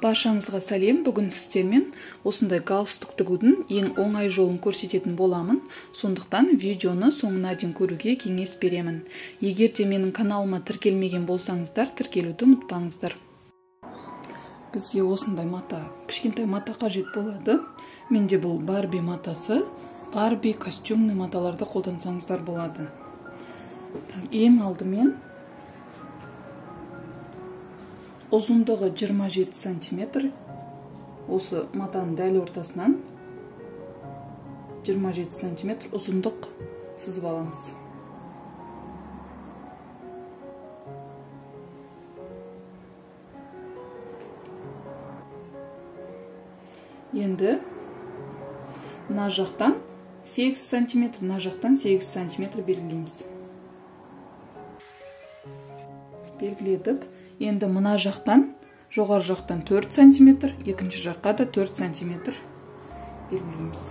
Баршаңызға сәлем. Бүгін сіздермен осындай галстук тігудің ең оңай жолын көрсететін боламын. Сондықтан видеоны соңына дейін көруге кеңес беремін. Егер де менің каналыма тіркелмеген болсаңыздар, тіркелуді ұмытпаңыздар. Бізге осындай мата, кішкентай мата қажет болады. Менде бұл Барби матасы. Барби костюмный маталарды қолдансаңыздар болады. Ең алдымен ұзындығы 27 см. Осы матаның дәл ортасынан 27 см ұзындық сызып аламыз. Енді мына жақтан 8 см, мына жақтан 8 см белгілейміз. Белгіледік. Енді мына жақтан, жоғары жақтан 4 см, екінші жаққа да 4 см белгілейміз.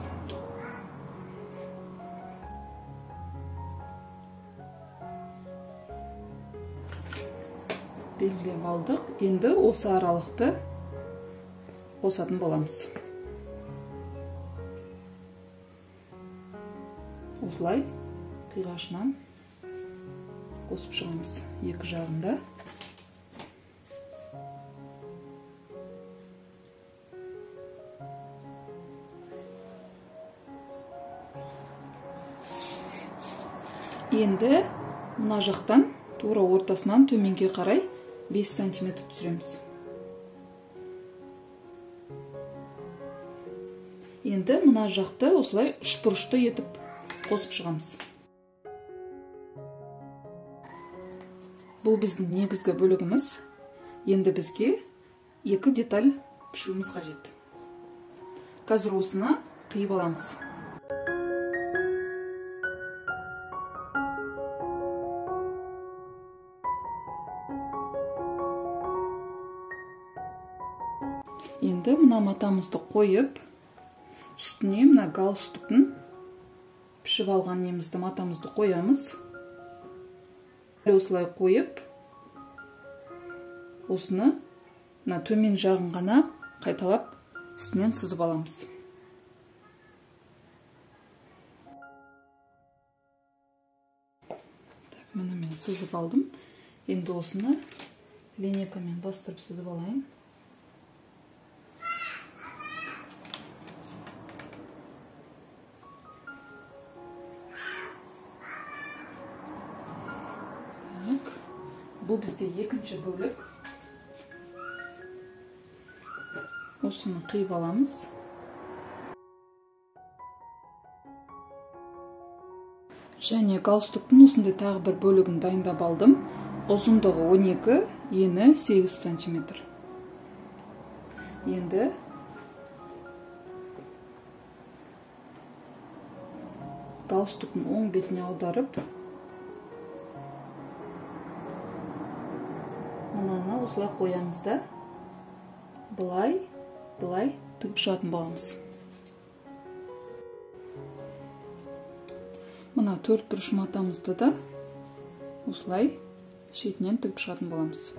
Белгілеп алдық. Енді осы аралықты қосатын боламыз. Осылай қиғашынан қосып шығамыз екі жағында. Енді мына жақтан тура ортасынан төменге қарай 5 см түсіреміз. Енді мына жақты осылай үшбұрышты етіп қосып шығамыз. Бұл біздің негізгі бөлігіміз. Енді бізге екі деталь пішуіміз қажет. Қазір осыны қиып аламыз. Енді мына матамызды қойып, үстіне мына галстуктың пішіп алған немізді матамызды қоямыз. Осылай қойып, осыны мына төмен жағын ғана қайталап үстінен сызып аламыз. Міне мен сызып алдым. Енді осыны линейкамен бастырып сызып алайын. Бұл бізде екінші бөлік. Осыны қиып аламыз. Және галстуктың осындай тағы бір бөлігін дайындап алдым. Ұзындығы 12, ені 8 см. Енді галстуктың оң бетіне аударып, мынаны осылай қоямыз да, былай тігіп шығатын боламыз. Мына төрт бұрыш матамызды да осылай шетінен тігіп шығатын боламыз.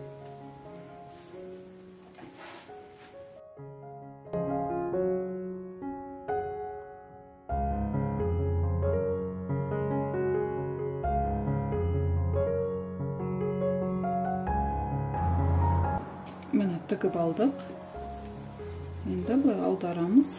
Міне тігіп алдық. Енді бұлай аударамыз.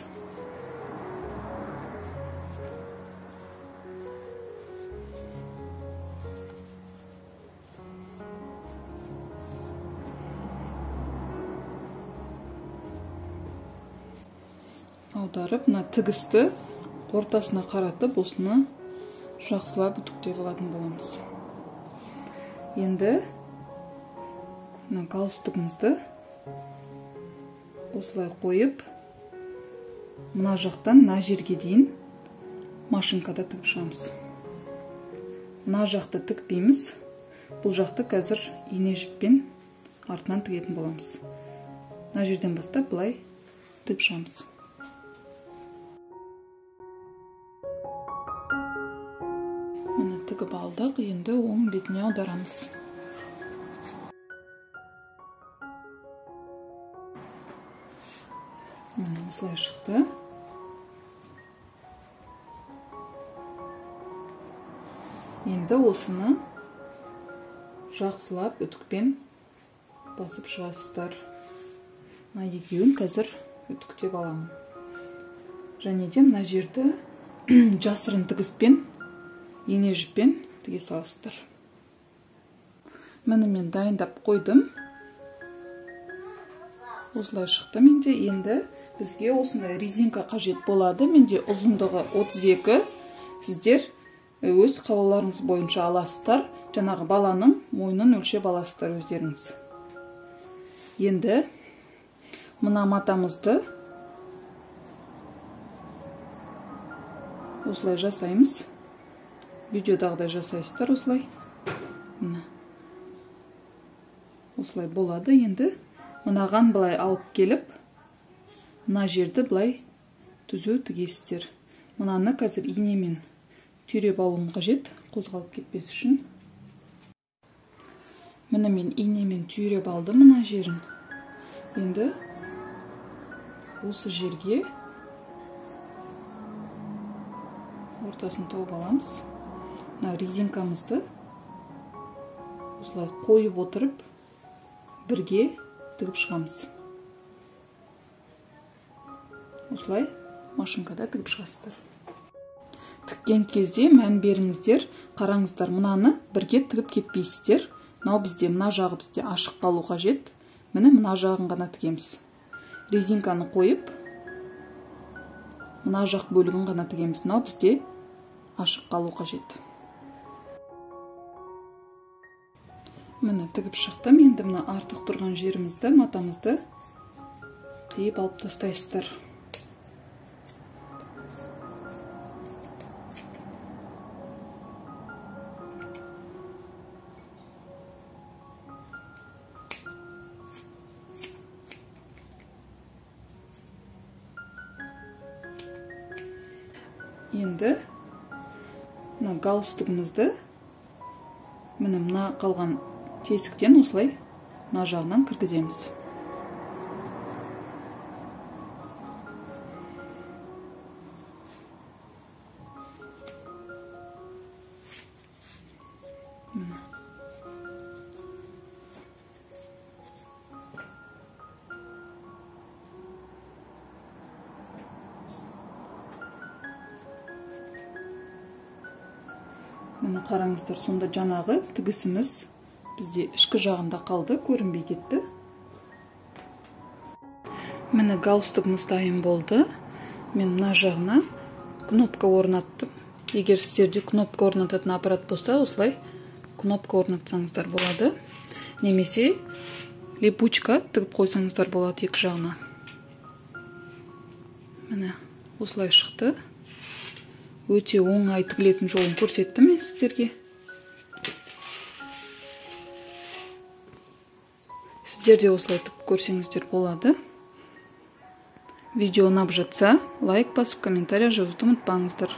Аударып, мына тігісті ортасына қаратып, осыны жақсылап үтіктеп алатын боламыз. Енді мына галстугымызды осылай қойып, мына жақтан мына жерге дейін машинкада тігіп шығамыз. Мына жақты тікпейміз. Бұл жақты қазір ине жіппен артынан тігетін боламыз. Мына жерден бастап былай тігіп шығамыз. Міне тігіп алдық. Енді оң бетіне аударамыз. Міне осылай шықты. Енді осыны жақсылап үтікпен басып шығасыздар. Мына екеуін қазір үтіктеп аламын. Және де мына жерді жасырын тігіспен, ене жіппен тіге саласыздар. Міне мен дайындап қойдым. Осылай шықты менде. Енді бізге осындай резинка қажет болады. Менде ұзындығы 32. Сіздер өз қалауларыңыз бойынша аласыздар. Жаңағы баланың мойнын өлшеп аласыздар өздеріңіз. Енді мына матамызды осылай жасаймыз. Видеодағыдай жасайсыздар осылай. Осылай болады. Енді мынаған былай алып келіп, мына жерді былай түзу тігесіздер. Мынаны қазір инемен түйреп алуым қажет, қозғалып кетпес үшін. Міне мен инемен түйреп алдым мына жерін. Енді осы жерге ортасын тауып аламыз. Мына резинкамызды осылай қойып отырып, бірге тігіп шығамыз. Осылай машинкада тігіп шығасыздар. Тіккен кезде мән беріңіздер, қараңыздар, мынаны бірге тігіп кетпейсіздер. Мынау бізде, мына жағы бізде ашық қалу қажет. Міне мына жағын ғана тігеміз. Резинканы қойып, мына жақ бөлігін ғана тігеміз. Мынау бізде ашық қалу қажет. Міне тігіп шықтым. Енді мына артық тұрған жерімізді, матамызды қиып алып тастайсыздар. Енді мына галстугымызды міне мына қалған тесіктен осылай мына жағынан кіргіземіз. Міне қараңыздар, сонда жаңағы тігісіміз бізде ішкі жағында қалды, көрінбей кетті. Міне галстугымыз дайын болды. Мен мына жағына кнопка орнаттым. Егер сіздерде кнопка орнататын аппарат болса, осылай кнопка орнатсаңыздар болады. Немесе липучка тігіп қойсаңыздар болады екі жағына. Міне осылай шықты. Өте оңай тігілетін жолын көрсеттім мен сіздерге. Сіздер де осылай тігіп көрсеңіздер болады. Видео ұнап жатса, лайк басып, комментарий жазуды ұмытпаңыздар.